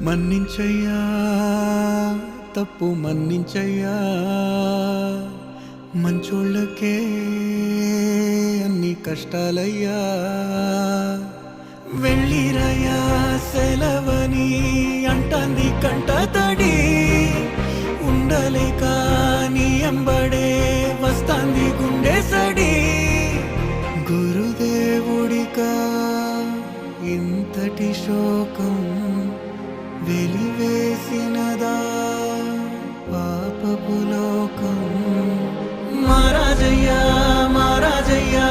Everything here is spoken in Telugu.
మన్నించయ్యా తప్పు మన్నించయ్యా మంచోళ్ళకే అన్ని కష్టాలయ్యా వెళ్ళిరయ్యా సెలవని అంటాంది కంట తడి ఉండలేక నీ ఎంబడే వస్తాంది గుండె సడి గురుదేవుడికా ఇంతటి శోకం వెలివేసినదా పాపపు లోకం మహారాజయ్యా మహారాజయ్యా